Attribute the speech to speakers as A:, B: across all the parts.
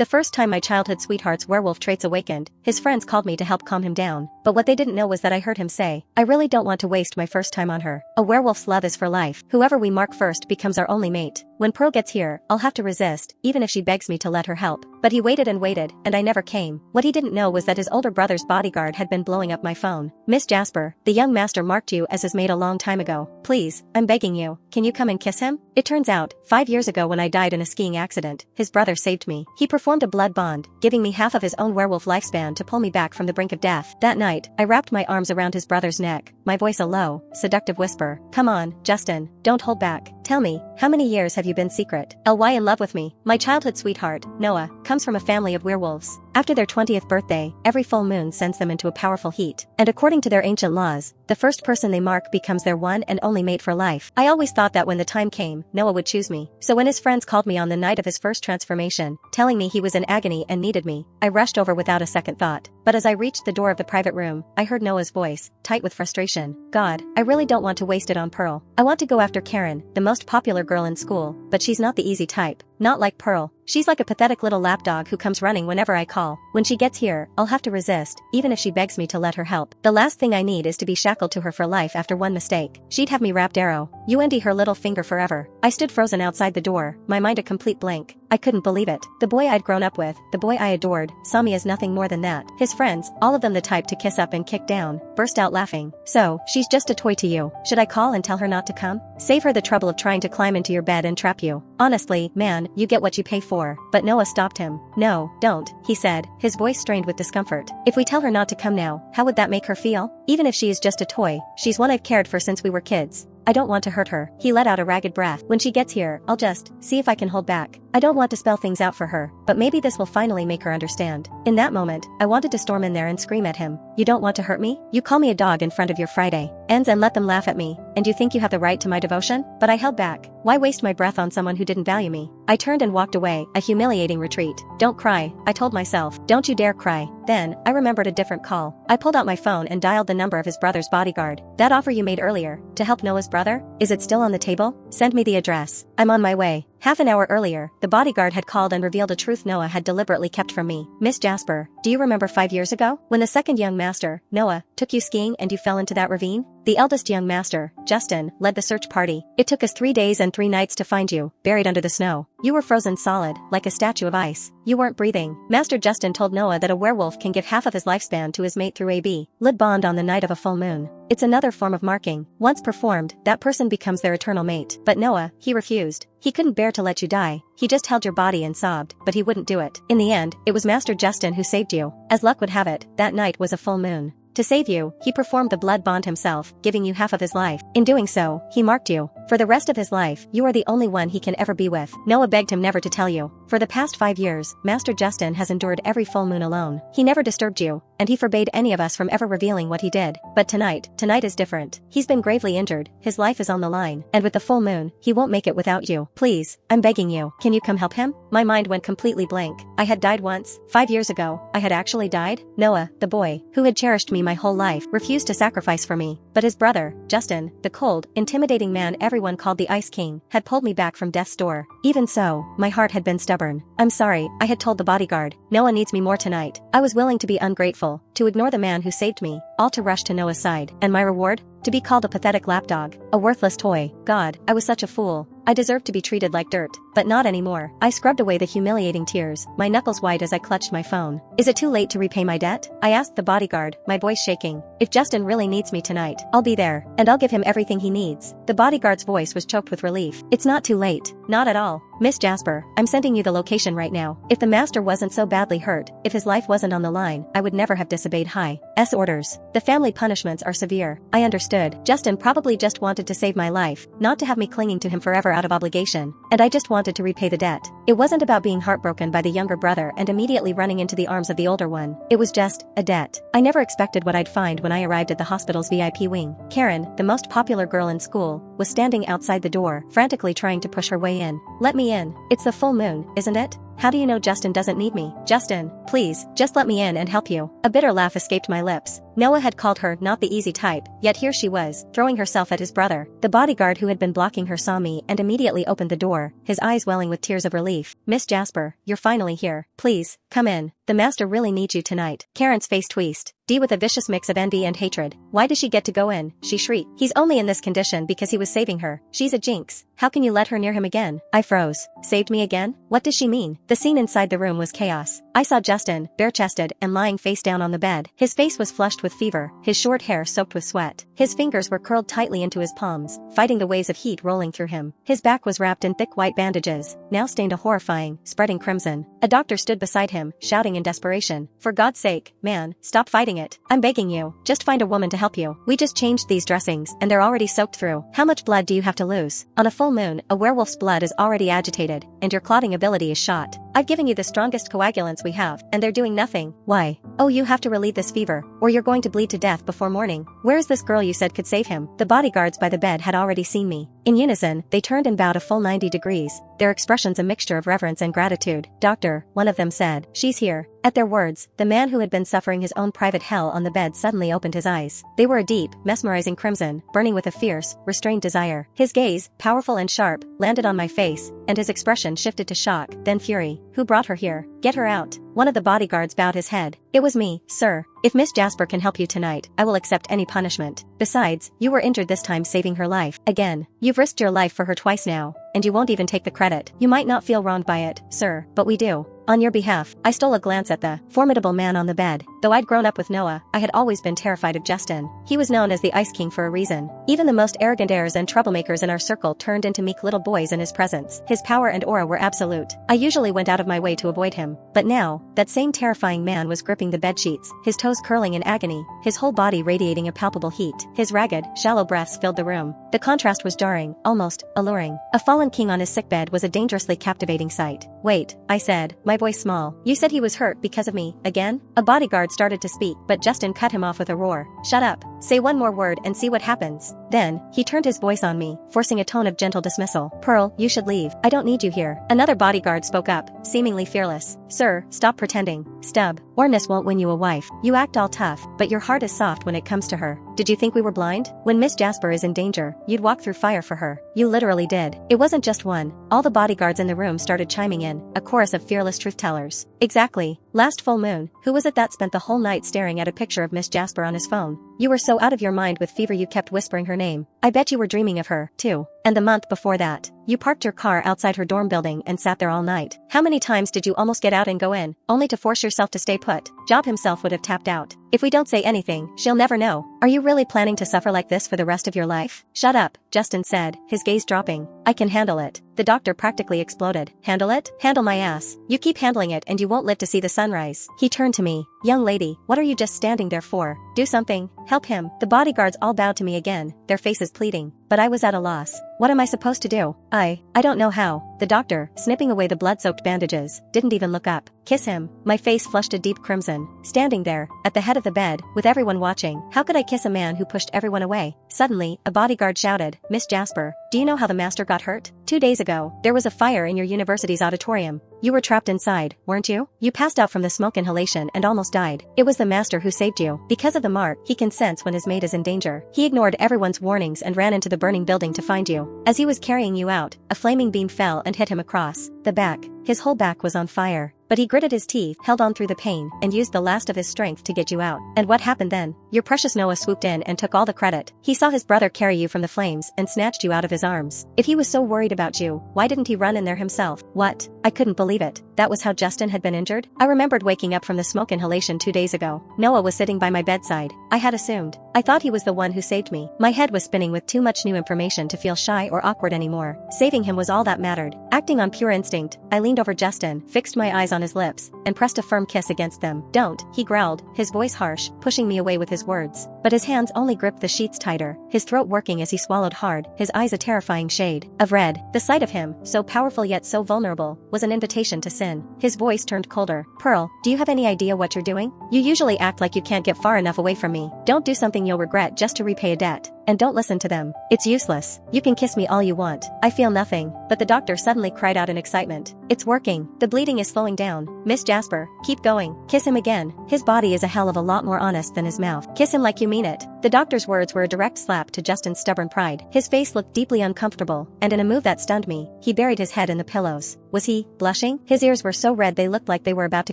A: The first time my childhood sweetheart's werewolf traits awakened, his friends called me to help calm him down. But what they didn't know was that I heard him say, "I really don't want to waste my first time on her. A werewolf's love is for life. Whoever we mark first becomes our only mate. When Pearl gets here, I'll have to resist, even if she begs me to let her help." But he waited, and I never came. What he didn't know was that his older brother's bodyguard had been blowing up my phone. "Miss Jasper, the young master marked you as his mate a long time ago. Please, I'm begging you, can you come and kiss him?" It turns out, 5 years ago when I died in a skiing accident, his brother saved me. He performed a blood bond, giving me half of his own werewolf lifespan to pull me back from the brink of death. That night, I wrapped my arms around his brother's neck, my voice a low, seductive whisper. "Come on, Justin, don't hold back. Tell me, how many years have you been secret? LY in love with me?" My childhood sweetheart, Noah, comes from a family of werewolves. After their 20th birthday, every full moon sends them into a powerful heat. And according to their ancient laws, the first person they mark becomes their one and only mate for life. I always thought that when the time came, Noah would choose me. So when his friends called me on the night of his first transformation, telling me he was in agony and needed me, I rushed over without a second thought. But as I reached the door of the private room, I heard Noah's voice, tight with frustration. "God, I really don't want to waste it on Pearl. I want to go after Karen, the most popular girl in school, but she's not the easy type. Not like Pearl. She's like a pathetic little lapdog who comes running whenever I call. When she gets here, I'll have to resist, even if she begs me to let her help. The last thing I need is to be shackled to her for life after one mistake. She'd have me wrapped arrow. UND her little finger forever." I stood frozen outside the door, my mind a complete blank. I couldn't believe it. The boy I'd grown up with, the boy I adored, saw me as nothing more than that. His friends, all of them the type to kiss up and kick down, burst out laughing. "So, she's just a toy to you. Should I call and tell her not to come? Save her the trouble of trying to climb into your bed and trap you. Honestly, man, you get what you pay for." But Noah stopped him. "No, don't," he said, his voice strained with discomfort. "If we tell her not to come now, how would that make her feel? Even if she is just a toy, she's one I've cared for since we were kids. I don't want to hurt her." He let out a ragged breath. "When she gets here, I'll just see if I can hold back. I don't want to spell things out for her, but maybe this will finally make her understand." In that moment, I wanted to storm in there and scream at him. "You don't want to hurt me? You call me a dog in front of your Friday ends and let them laugh at me, and you think you have the right to my devotion?" But I held back. Why waste my breath on someone who didn't value me? I turned and walked away, a humiliating retreat. "Don't cry," I told myself. "Don't you dare cry." Then, I remembered a different call. I pulled out my phone and dialed the number of his brother's bodyguard. "That offer you made earlier, to help Noah's brother? Is it still on the table? Send me the address. I'm on my way." Half an hour earlier, the bodyguard had called and revealed a truth Noah had deliberately kept from me. "Miss Jasper, do you remember 5 years ago? When the second young master, Noah, took you skiing and you fell into that ravine? The eldest young master, Justin, led the search party. It took us 3 days and 3 nights to find you, buried under the snow. You were frozen solid, like a statue of ice. You weren't breathing." Master Justin told Noah that a werewolf can give half of his lifespan to his mate through a blood bond on the night of a full moon. It's another form of marking. Once performed, that person becomes their eternal mate. But Noah, he refused. He couldn't bear to let you die. He just held your body and sobbed, but he wouldn't do it. In the end, it was Master Justin who saved you. As luck would have it, that night was a full moon. To save you, he performed the blood bond himself, giving you half of his life. In doing so, he marked you. For the rest of his life, you are the only one he can ever be with. Noah begged him never to tell you. For the past 5 years, Master Justin has endured every full moon alone. He never disturbed you, and he forbade any of us from ever revealing what he did. But tonight is different. He's been gravely injured, his life is on the line, and with the full moon, he won't make it without you. Please, I'm begging you, can you come help him?" My mind went completely blank. I had died once. 5 years ago, I had actually died? Noah, the boy, who had cherished me my whole life, refused to sacrifice for me. But his brother, Justin, the cold, intimidating man everyone called the Ice King, had pulled me back from death's door. Even so, my heart had been stubborn. "I'm sorry," I had told the bodyguard. "Noah needs me more tonight." I was willing to be ungrateful, to ignore the man who saved me, all to rush to Noah's side. And my reward? To be called a pathetic lapdog, a worthless toy. God, I was such a fool. I deserved to be treated like dirt, but not anymore. I scrubbed away the humiliating tears, my knuckles white as I clutched my phone. "Is it too late to repay my debt?" I asked the bodyguard, my voice shaking. "If Justin really needs me tonight, I'll be there, and I'll give him everything he needs." The bodyguard's voice was choked with relief. "It's not too late. Not at all. Miss Jasper, I'm sending you the location right now. If the master wasn't so badly hurt, if his life wasn't on the line, I would never have disobeyed High's orders. The family punishments are severe." I understood. Justin probably just wanted to save my life, not to have me clinging to him forever out of obligation. And I just wanted to repay the debt. It wasn't about being heartbroken by the younger brother and immediately running into the arms of the older one. It was just a debt. I never expected what I'd find when I arrived at the hospital's VIP wing. Karen, the most popular girl in school, was standing outside the door, frantically trying to push her way in. "Let me in. It's the full moon, isn't it? How do you know Justin doesn't need me? Justin, please, just let me in and help you. A bitter laugh escaped my lips. Noah had called her not the easy type, yet here she was, throwing herself at his brother. The bodyguard who had been blocking her saw me and immediately opened the door, his eyes welling with tears of relief. Miss Jasper, you're finally here. Please, come in. The master really needs you tonight. Karen's face tweaked. Dee with a vicious mix of envy and hatred. Why does she get to go in? She shrieked. He's only in this condition because he was saving her. She's a jinx. How can you let her near him again? I froze. Saved me again? What does she mean? The scene inside the room was chaos. I saw Justin, bare-chested and lying face down on the bed. His face was flushed with fever, his short hair soaked with sweat. His fingers were curled tightly into his palms, fighting the waves of heat rolling through him. His back was wrapped in thick white bandages, now stained a horrifying, spreading crimson. A doctor stood beside him, shouting in desperation. For God's sake, man, stop fighting it. I'm begging you, just find a woman to help you. We just changed these dressings, and they're already soaked through. How much blood do you have to lose? On a full moon, a werewolf's blood is already agitated, and your clotting ability is shot. I've given you the strongest coagulants we have, and they're doing nothing. Why? Oh, you have to relieve this fever, or you're going to bleed to death before morning. Where is this girl you said could save him? The bodyguards by the bed had already seen me. In unison, they turned and bowed a full 90 degrees, their expressions a mixture of reverence and gratitude. Doctor, one of them said. She's here. At their words, the man who had been suffering his own private hell on the bed suddenly opened his eyes. They were a deep, mesmerizing crimson, burning with a fierce, restrained desire. His gaze, powerful and sharp, landed on my face, and his expression shifted to shock, then fury. Who brought her here? Get her out. One of the bodyguards bowed his head. It was me, sir. If Miss Jasper can help you tonight, I will accept any punishment. Besides, you were injured this time saving her life. Again, you've risked your life for her twice now, and you won't even take the credit. You might not feel wronged by it, sir, but we do. On your behalf, I stole a glance at the formidable man on the bed. Though I'd grown up with Noah, I had always been terrified of Justin. He was known as the Ice King for a reason. Even the most arrogant heirs and troublemakers in our circle turned into meek little boys in his presence. His power and aura were absolute. I usually went out of my way to avoid him, but now, that same terrifying man was gripping the bedsheets, his toes curling in agony, his whole body radiating a palpable heat. His ragged, shallow breaths filled the room. The contrast was jarring, almost alluring. A fallen king on his sickbed was a dangerously captivating sight. Wait, I said, my voice small. You said he was hurt because of me, again? A bodyguard started to speak, but Justin cut him off with a roar. Shut up. Say one more word and see what happens. Then, he turned his voice on me, forcing a tone of gentle dismissal. Pearl, you should leave. I don't need you here. Another bodyguard spoke up, seemingly fearless. Sir, stop pretending. Stub. Orness won't win you a wife. You act all tough, but your heart is soft when it comes to her. Did you think we were blind? When Miss Jasper is in danger, you'd walk through fire for her. You literally did. It wasn't just one. All the bodyguards in the room started chiming in, a chorus of fearless truth-tellers. Exactly. Last full moon, who was it that spent the whole night staring at a picture of Miss Jasper on his phone? You were so out of your mind with fever you kept whispering her name. I bet you were dreaming of her, too. And the month before that, you parked your car outside her dorm building and sat there all night. How many times did you almost get out and go in, only to force yourself to stay put? Job himself would have tapped out. If we don't say anything, she'll never know. Are you really planning to suffer like this for the rest of your life? Shut up, Justin said, his gaze dropping. I can handle it. The doctor practically exploded. Handle it? Handle my ass. You keep handling it and you won't live to see the sunrise. He turned to me. Young lady, what are you just standing there for? Do something. Help him. The bodyguards all bowed to me again, their faces pleading. But I was at a loss. What am I supposed to do? I don't know how. The doctor, snipping away the blood-soaked bandages, didn't even look up. Kiss him. My face flushed a deep crimson. Standing there, at the head of the bed, with everyone watching, how could I kiss a man who pushed everyone away? Suddenly, a bodyguard shouted, Miss Jasper, do you know how the master got hurt? 2 days ago, there was a fire in your university's auditorium. You were trapped inside, weren't you? You passed out from the smoke inhalation and almost died. It was the master who saved you. Because of the mark, he can sense when his mate is in danger. He ignored everyone's warnings and ran into the burning building to find you. As he was carrying you out, a flaming beam fell and hit him across the back. His whole back was on fire. But he gritted his teeth, held on through the pain, and used the last of his strength to get you out. And what happened then? Your precious Noah swooped in and took all the credit. He saw his brother carry you from the flames and snatched you out of his arms. If he was so worried about you, why didn't he run in there himself? What? I couldn't believe it. That was how Justin had been injured? I remembered waking up from the smoke inhalation 2 days ago. Noah was sitting by my bedside. I had assumed. I thought he was the one who saved me. My head was spinning with too much new information to feel shy or awkward anymore. Saving him was all that mattered. Acting on pure instinct, I leaned over Justin, fixed my eyes on his lips, and pressed a firm kiss against them. Don't, he growled, his voice harsh, pushing me away with his words. But his hands only gripped the sheets tighter, his throat working as he swallowed hard, his eyes a terrifying shade of red. The sight of him, so powerful yet so vulnerable, was an invitation to sin. His voice turned colder. Pearl, do you have any idea what you're doing? You usually act like you can't get far enough away from me. Don't do something you'll regret just to repay a debt. and don't listen to them. It's useless. You can kiss me all you want. I feel nothing. But the doctor suddenly cried out in excitement. It's working. The bleeding is slowing down. Miss Jasper, keep going. Kiss him again. His body is a hell of a lot more honest than his mouth. Kiss him like you mean it. The doctor's words were a direct slap to Justin's stubborn pride. His face looked deeply uncomfortable, and in a move that stunned me, he buried his head in the pillows. Was he blushing? His ears were so red they looked like they were about to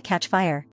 A: catch fire.